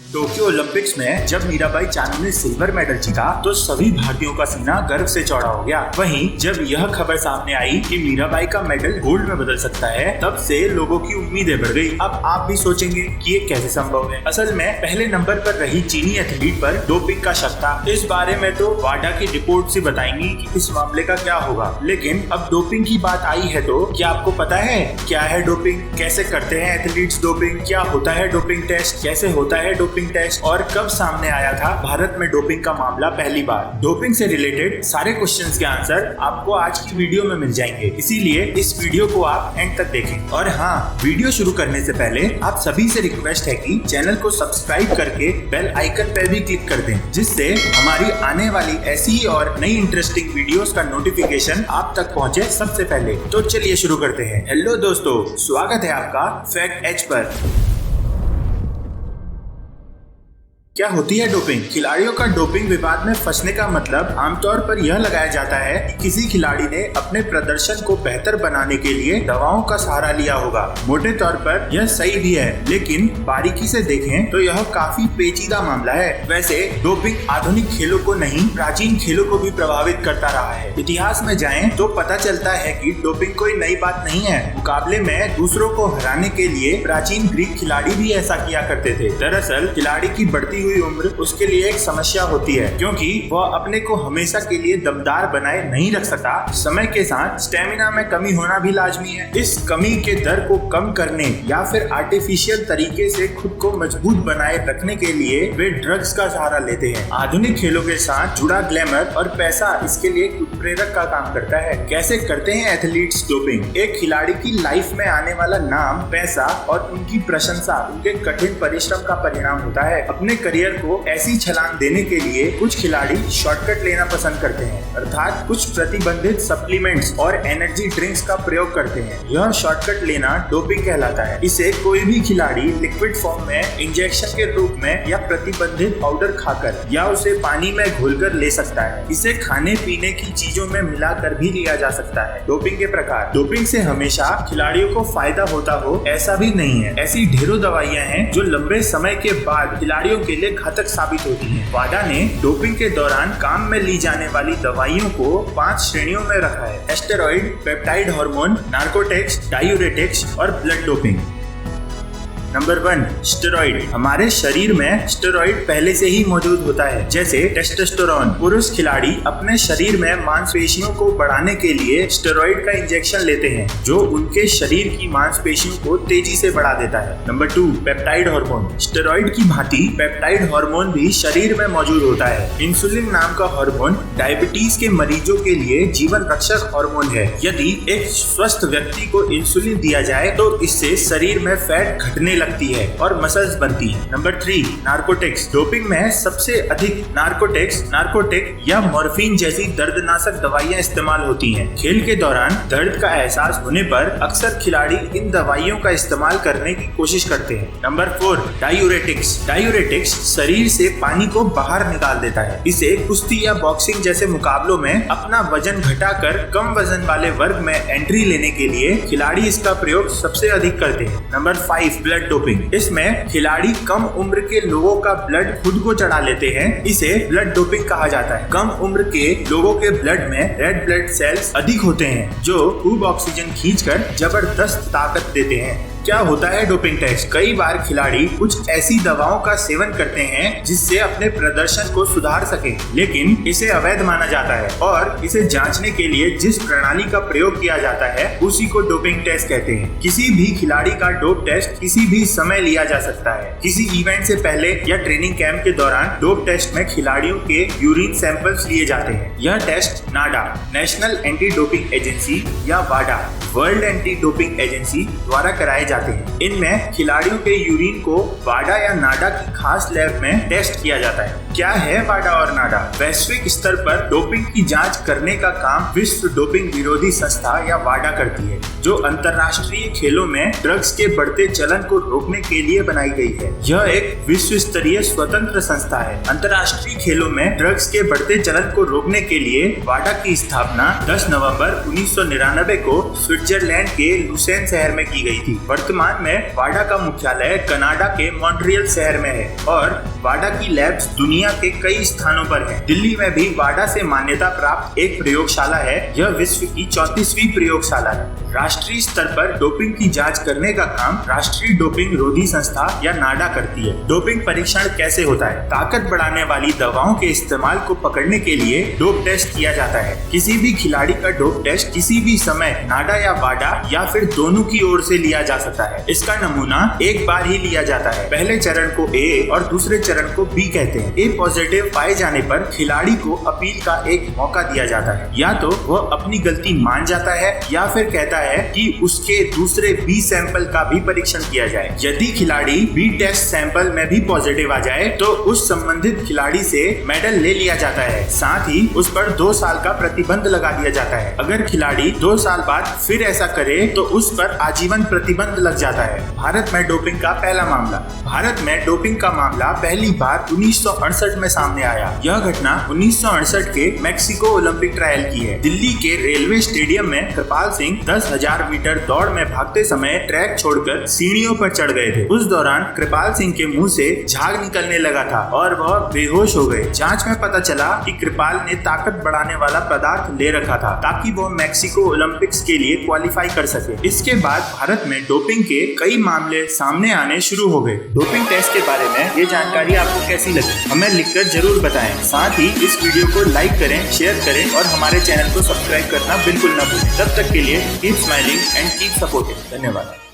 Tokyo Olympics में जब मीराबाई चानू ने सिल्वर मेडल जीता तो सभी भारतीयों का सीना गर्व से चौड़ा हो गया। वहीं जब यह खबर सामने आई कि मीराबाई का मेडल गोल्ड में बदल सकता है, तब से लोगों की उम्मीदें बढ़ गई। अब आप भी सोचेंगे कि ये कैसे संभव है। असल में पहले नंबर पर रही चीनी एथलीट पर डोपिंग का शक था। इस बारे में तो वाडा की रिपोर्ट से बताएंगी कि इस मामले का क्या होगा। लेकिन अब डोपिंग की बात आई है तो क्या आपको पता है क्या है डोपिंग, कैसे करते हैं एथलीट्स डोपिंग, क्या होता है डोपिंग टेस्ट, कैसे होता है डोपिंग टेस्ट और कब सामने आया था भारत में डोपिंग का मामला पहली बार। डोपिंग से रिलेटेड सारे क्वेश्चंस के आंसर आपको आज की वीडियो में मिल जाएंगे, इसीलिए इस वीडियो को आप एंड तक देखें। और हाँ, वीडियो शुरू करने से पहले आप सभी से रिक्वेस्ट है कि चैनल को सब्सक्राइब करके बेल आइकन पर भी क्लिक कर दें, जिससे हमारी आने वाली ऐसी और नई इंटरेस्टिंग वीडियोस का नोटिफिकेशन आप तक पहुंचे सबसे पहले। तो चलिए शुरू करते हैं। हेलो दोस्तों, स्वागत है आपका फैक्ट एज पर। क्या होती है डोपिंग? खिलाड़ियों का डोपिंग विवाद में फंसने का मतलब आमतौर पर यह लगाया जाता है कि किसी खिलाड़ी ने अपने प्रदर्शन को बेहतर बनाने के लिए दवाओं का सहारा लिया होगा। मोटे तौर पर यह सही भी है, लेकिन बारीकी से देखें तो यह काफी पेचीदा मामला है। वैसे डोपिंग आधुनिक खेलों को नहीं, प्राचीन खेलों को भी प्रभावित करता रहा है। इतिहास में जाएं तो पता चलता है कि डोपिंग कोई नई बात नहीं है। मुकाबले में दूसरों को हराने के लिए प्राचीन ग्रीक खिलाड़ी भी ऐसा किया करते थे। दरअसल खिलाड़ी की बढ़ती हुई उम्र उसके लिए एक समस्या होती है, क्योंकि वह अपने को हमेशा के लिए दमदार बनाए नहीं रख सकता। समय के साथ स्टेमिना में कमी होना भी लाजमी है। इस कमी के दर को कम करने या फिर आर्टिफिशियल तरीके से खुद को मजबूत बनाए रखने के लिए वे ड्रग्स का सहारा लेते हैं। आधुनिक खेलों के साथ जुड़ा ग्लैमर और पैसा इसके लिए उत्प्रेरक का काम करता है। कैसे करते हैं एथलीट्स डोपिंग? एक खिलाड़ी की लाइफ में आने वाला नाम, पैसा और उनकी प्रशंसा उनके कठिन परिश्रम का परिणाम होता है। अपने करियर को ऐसी छलांग देने के लिए कुछ खिलाड़ी शॉर्टकट लेना पसंद करते हैं, अर्थात कुछ प्रतिबंधित सप्लीमेंट्स और एनर्जी ड्रिंक्स का प्रयोग करते हैं। यह शॉर्टकट लेना डोपिंग कहलाता है। इसे कोई भी खिलाड़ी लिक्विड फॉर्म में, इंजेक्शन के रूप में या प्रतिबंधित पाउडर खाकर या उसे पानी में घोलकर ले सकता है। इसे खाने पीने की चीजों में मिलाकर भी लिया जा सकता है। डोपिंग के प्रकार। डोपिंग से हमेशा खिलाड़ियों को फायदा होता हो ऐसा भी नहीं है। ऐसी ढेरों दवाइयां हैं जो लंबे समय के बाद खिलाड़ियों के लिए घातक साबित होती हैं। वाडा ने डोपिंग के दौरान काम में ली जाने वाली दवाइयों को 5 श्रेणियों में रखा है: steroid, peptide hormone, narcotics, diuretics और ब्लड डोपिंग। Number 1, steroid. हमारे शरीर में स्टेरॉइड पहले से ही मौजूद होता है, जैसे टेस्टोस्टेरोन। पुरुष खिलाड़ी अपने शरीर में मांसपेशियों को बढ़ाने के लिए स्टेरॉइड का इंजेक्शन लेते हैं, जो उनके शरीर की मांसपेशियों को तेजी से बढ़ा देता है। Number 2, peptide hormone. स्टेरॉइड की भांति पेप्टाइड हार्मोन भी शरीर में मौजूद होता है। इंसुलिन नाम का हार्मोन डायबिटीज के मरीजों के लिए जीवन रक्षक हार्मोन है। यदि एक स्वस्थ व्यक्ति को इंसुलिन दिया जाए तो इससे शरीर में फैट घटने लगती है और मसल्स बनती है। Number 3, narcotics. डोपिंग में सबसे अधिक नार्कोटिक या मॉर्फिन जैसी दर्दनाशक दवाइयां इस्तेमाल होती हैं। खेल के दौरान दर्द का एहसास होने पर अक्सर खिलाड़ी इन दवाइयों का इस्तेमाल करने की कोशिश करते हैं। Number 4, diuretics. डायूरेटिक्स शरीर से पानी को बाहर निकाल देता है। इसे कुश्ती या बॉक्सिंग जैसे मुकाबलों में अपना वजन घटाकर कम वजन वाले वर्ग में एंट्री लेने के लिए खिलाड़ी इसका प्रयोग सबसे अधिक करते हैं। Number 5, blood doping. इसमें खिलाड़ी कम उम्र के लोगों का ब्लड खुद को चढ़ा लेते हैं। इसे ब्लड डोपिंग कहा जाता है। कम उम्र के लोगों के ब्लड में रेड ब्लड सेल्स अधिक होते हैं, जो खूब ऑक्सीजन खींचकर जबरदस्त ताकत देते हैं। क्या होता है डोपिंग टेस्ट? कई बार खिलाड़ी कुछ ऐसी दवाओं का सेवन करते हैं जिससे अपने प्रदर्शन को सुधार सके, लेकिन इसे अवैध माना जाता है और इसे जांचने के लिए जिस प्रणाली का प्रयोग किया जाता है उसी को डोपिंग टेस्ट कहते हैं। किसी भी खिलाड़ी का डोप टेस्ट किसी भी समय लिया जा सकता है। किसी इवेंट से पहले या ट्रेनिंग कैंप के दौरान डोप टेस्ट में खिलाड़ियों के यूरिन सैंपल्स लिए जाते हैं। यह टेस्ट नाडा, नेशनल एंटी डोपिंग एजेंसी, या वाडा, वर्ल्ड एंटी डोपिंग एजेंसी द्वारा कराए जाते हैं। इनमें खिलाड़ियों के यूरिन को वाडा या नाडा की खास लैब में टेस्ट किया जाता है। क्या है वाडा और नाडा? वैश्विक स्तर पर डोपिंग की जांच करने का काम विश्व डोपिंग विरोधी संस्था या वाडा करती है, जो अंतर्राष्ट्रीय खेलों में ड्रग्स के बढ़ते चलन को रोकने के लिए बनाई गई है। यह एक विश्व स्तरीय स्वतंत्र संस्था है। अंतर्राष्ट्रीय खेलों में ड्रग्स के बढ़ते चलन को रोकने के लिए वाडा की स्थापना 10 नवंबर 1999 को स्विट्जरलैंड के लुसेन शहर में की गई थी। वर्तमान में वाडा का मुख्यालय कनाडा के मॉन्ट्रियल शहर में है और वाडा की लैब्स दुनिया के कई स्थानों पर है। दिल्ली में भी वाडा से मान्यता प्राप्त एक प्रयोगशाला है। यह विश्व की 34वीं प्रयोगशाला है। राष्ट्रीय स्तर पर डोपिंग की जांच करने का काम राष्ट्रीय डोपिंग रोधी संस्था या नाडा करती है। डोपिंग परीक्षण कैसे होता है? ताकत बढ़ाने वाली दवाओं के इस्तेमाल को पकड़ने के लिए डोप टेस्ट किया जाता है। किसी भी खिलाड़ी का डोप टेस्ट किसी भी समय नाडा या वाडा या फिर दोनों की ओर से लिया जा सकता है। इसका नमूना एक बार ही लिया जाता है। पहले चरण को ए और दूसरे चरण को बी कहते हैं। ए पॉजिटिव पाए जाने पर खिलाड़ी को अपील का एक मौका दिया जाता है। या तो वह अपनी गलती मान जाता है या फिर कहता है कि उसके दूसरे बी सैंपल का भी परीक्षण किया जाए। यदि खिलाड़ी बी टेस्ट सैंपल में भी पॉजिटिव आ जाए तो उस संबंधित खिलाड़ी से मेडल ले लिया जाता है। साथ ही उस पर 2 साल का प्रतिबंध लगा दिया जाता है। अगर खिलाड़ी 2 साल बाद फिर ऐसा करे तो उस पर आजीवन प्रतिबंध लग जाता है। भारत में डोपिंग का पहला मामला। भारत में डोपिंग का मामला पहली बार 1968 में सामने आया। यह घटना 1968 के मैक्सिको ओलंपिक ट्रायल की है। दिल्ली के रेलवे स्टेडियम में कृपाल सिंह 10,000 मीटर दौड़ में भागते समय ट्रैक छोड़कर सीढ़ियों पर चढ़ गए थे। उस दौरान कृपाल सिंह के मुंह से झाग निकलने लगा था और वह बेहोश हो गए। जांच में पता चला कि कृपाल ने ताकत बढ़ाने वाला पदार्थ ले रखा था ताकि वो मैक्सिको ओलंपिक्स के लिए क्वालिफाई कर सके। इसके बाद भारत में डोपिंग के कई मामले सामने आने शुरू हो गए। डोपिंग टेस्ट के बारे में ये जानकारी आपको कैसी लगी हमें लिखकर जरूर बताएं। साथ ही इस वीडियो को लाइक करें, शेयर करें और हमारे चैनल को सब्सक्राइब करना बिल्कुल न भूलें। तब तक के लिए keep smiling and keep supporting. धन्यवाद।